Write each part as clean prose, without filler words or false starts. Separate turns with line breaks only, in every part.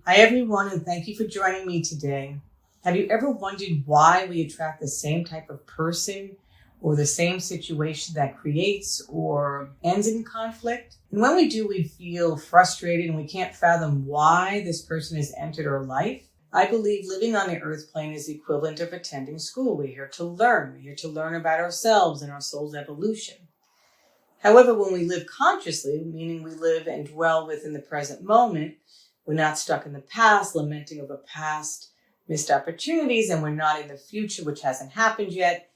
Hi everyone, and thank you for joining me today. Have you ever wondered why we attract the same type of person or the same situation that creates or ends in conflict? And when we do, we feel frustrated and we can't fathom why this person has entered our life. I believe living on the earth plane is the equivalent of attending school. We're here to learn. We're here to learn about ourselves and our soul's evolution. However, when we live consciously, meaning we live and dwell within the present moment, we're not stuck in the past, lamenting over past missed opportunities, and we're not in the future, which hasn't happened yet.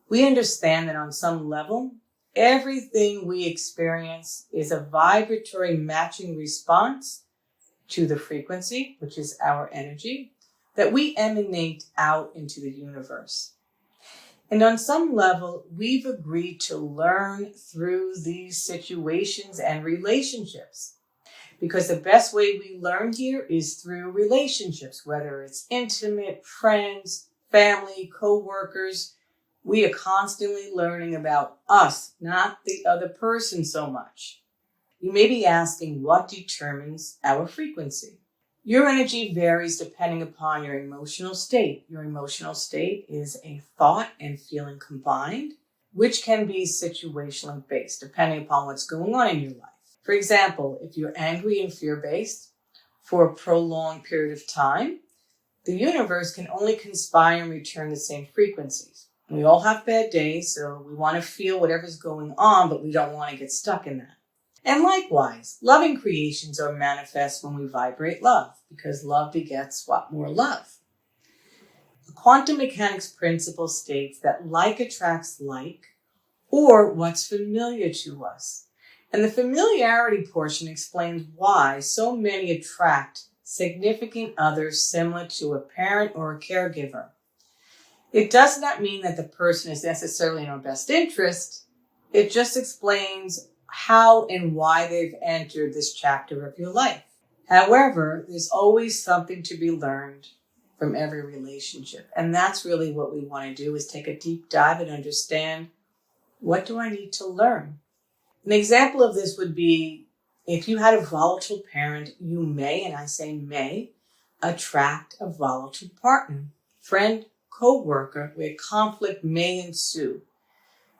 We understand that on some level, everything we experience is a vibratory matching response to the frequency, which is our energy, that we emanate out into the universe. And on some level, we've agreed to learn through these situations and relationships. Because the best way we learn here is through relationships, whether it's intimate, friends, family, co-workers. We are constantly learning about us, not the other person so much. You may be asking, what determines our frequency? Your energy varies depending upon your emotional state. Your emotional state is a thought and feeling combined, which can be situationally based, depending upon what's going on in your life. For example, if you're angry and fear-based for a prolonged period of time, the universe can only conspire and return the same frequencies. We all have bad days, so we want to feel whatever's going on, but we don't want to get stuck in that. And likewise, loving creations are manifest when we vibrate love, because love begets what? More love. The quantum mechanics principle states that like attracts like, or what's familiar to us. And the familiarity portion explains why so many attract significant others similar to a parent or a caregiver. It does not mean that the person is necessarily in our best interest. It just explains how and why they've entered this chapter of your life. However, there's always something to be learned from every relationship. And that's really what we want to do, is take a deep dive and understand, what do I need to learn? An example of this would be, if you had a volatile parent, you may, and I say may, attract a volatile partner, friend, co-worker, where conflict may ensue.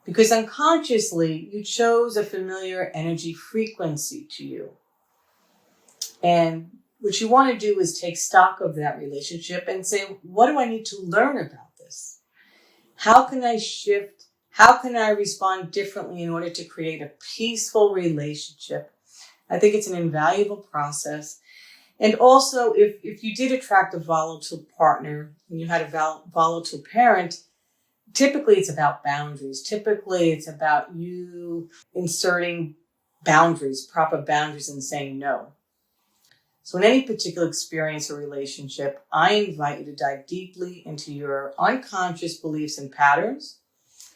Because unconsciously, you chose a familiar energy frequency to you. And what you want to do is take stock of that relationship and say, what do I need to learn about this? How can I shift? How can I respond differently in order to create a peaceful relationship? I think it's an invaluable process. And also, if you did attract a volatile partner and you had a volatile parent, typically it's about boundaries. Typically it's about you inserting boundaries, proper boundaries, and saying no. So in any particular experience or relationship, I invite you to dive deeply into your unconscious beliefs and patterns.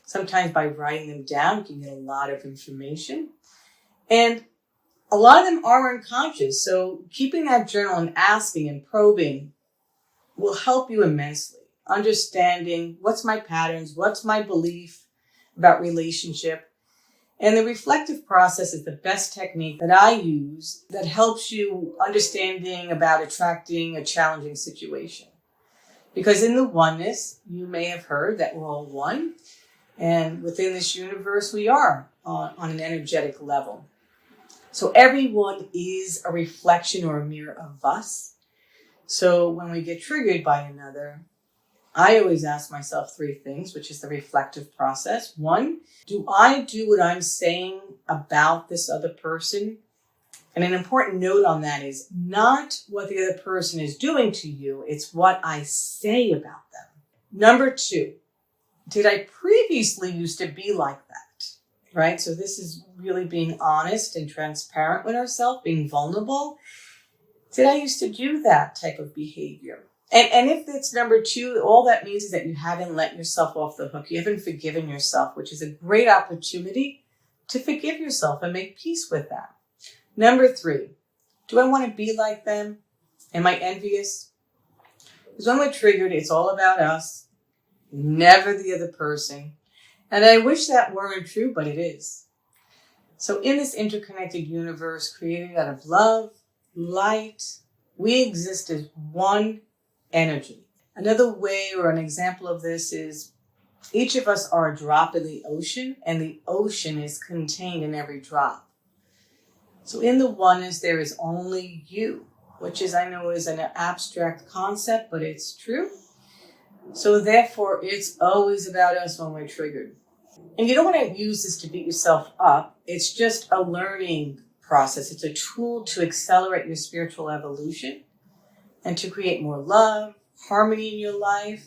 Sometimes by writing them down, you can get a lot of information. And a lot of them are unconscious. So keeping that journal and asking and probing will help you immensely. Understanding what's my patterns, what's my belief about relationship. And the reflective process is the best technique that I use that helps you understanding about attracting a challenging situation. Because in the oneness, you may have heard that we're all one. And within this universe, we are on an energetic level. So everyone is a reflection or a mirror of us. So when we get triggered by another, I always ask myself three things, which is the reflective process. One, do I do what I'm saying about this other person? And an important note on that is not what the other person is doing to you. It's what I say about them. Number two, did I previously used to be like that? Right? So this is really being honest and transparent with ourselves, being vulnerable. Did I used to do that type of behavior? And if it's number two, all that means is that you haven't let yourself off the hook. You haven't forgiven yourself, which is a great opportunity to forgive yourself and make peace with that. Number three, do I want to be like them? Am I envious? Because when we're triggered, it's all about us, never the other person. And I wish that weren't true, but it is. So in this interconnected universe created out of love, light, We exist as one energy. Another way or an example of this is each of us are a drop in the ocean, and the ocean is contained in every drop. So in the oneness, there is only you, which is, I know, is an abstract concept, but it's true. So therefore, it's always about us when we're triggered. And you don't want to use this to beat yourself up. It's just a learning process. It's a tool to accelerate your spiritual evolution and to create more love, harmony in your life.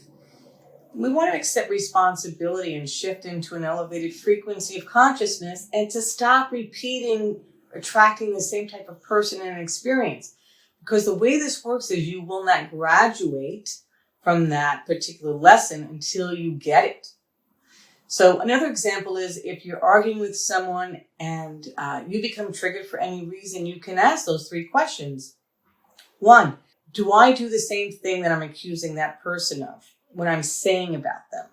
We want to accept responsibility and shift into an elevated frequency of consciousness and to stop repeating, attracting the same type of person and experience. Because the way this works is you will not graduate from that particular lesson until you get it. So another example is if you're arguing with someone and you become triggered for any reason, you can ask those 3 questions. 1, do I do the same thing that I'm accusing that person of when I'm saying about them?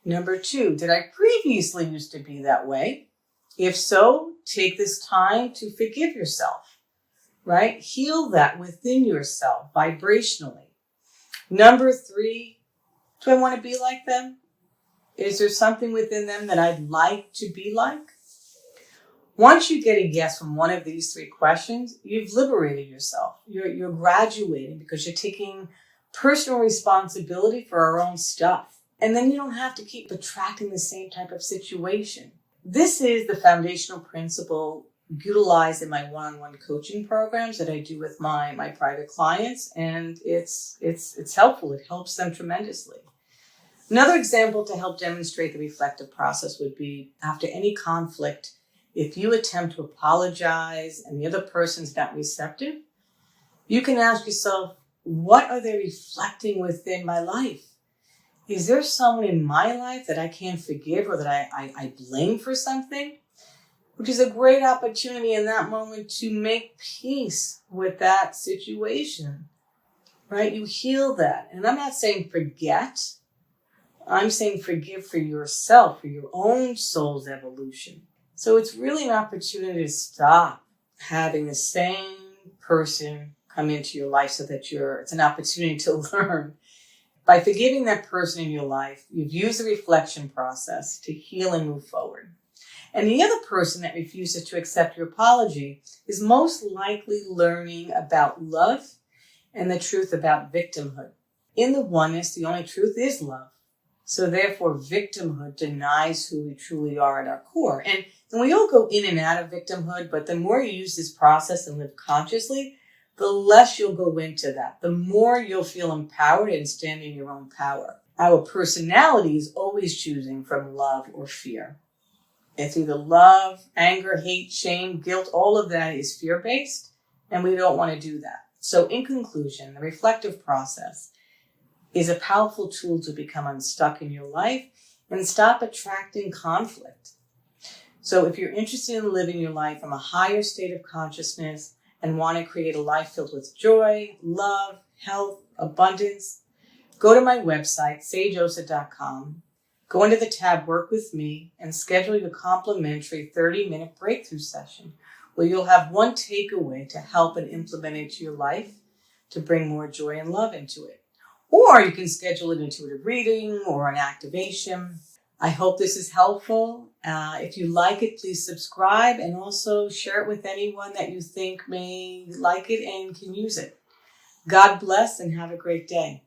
Number 2, did I previously used to be that way? If so, take this time to forgive yourself, right? Heal that within yourself vibrationally. Number 3, do I want to be like them? Is there something within them that I'd like to be like? Once you get a yes from one of these 3 questions, you've liberated yourself. You're graduating because you're taking personal responsibility for our own stuff. And then you don't have to keep attracting the same type of situation. This is the foundational principle utilized in my one-on-one coaching programs that I do with my private clients. And it's helpful. It helps them tremendously. Another example to help demonstrate the reflective process would be after any conflict, if you attempt to apologize and the other person's not receptive, you can ask yourself, what are they reflecting within my life? Is there someone in my life that I can't forgive or that I blame for something? Which is a great opportunity in that moment to make peace with that situation, right? You heal that. And I'm not saying forget. I'm saying forgive for yourself, for your own soul's evolution. So it's really an opportunity to stop having the same person come into your life so that it's an opportunity to learn. By forgiving that person in your life, you've used the reflection process to heal and move forward. And the other person that refuses to accept your apology is most likely learning about love and the truth about victimhood. In the oneness, the only truth is love. So therefore, victimhood denies who we truly are at our core. And we all go in and out of victimhood, but the more you use this process and live consciously, the less you'll go into that. The more you'll feel empowered and stand in your own power. Our personality is always choosing from love or fear. It's either love, anger, hate, shame, guilt. All of that is fear-based, and we don't want to do that. So in conclusion, the reflective process is a powerful tool to become unstuck in your life and stop attracting conflict. So if you're interested in living your life from a higher state of consciousness and want to create a life filled with joy, love, health, abundance, go to my website, sageosa.com, go into the tab Work With Me, and schedule your complimentary 30-minute breakthrough session where you'll have one takeaway to help and implement into your life to bring more joy and love into it. Or you can schedule an intuitive reading or an activation. I hope this is helpful. If you like it, please subscribe and also share it with anyone that you think may like it and can use it. God bless and have a great day.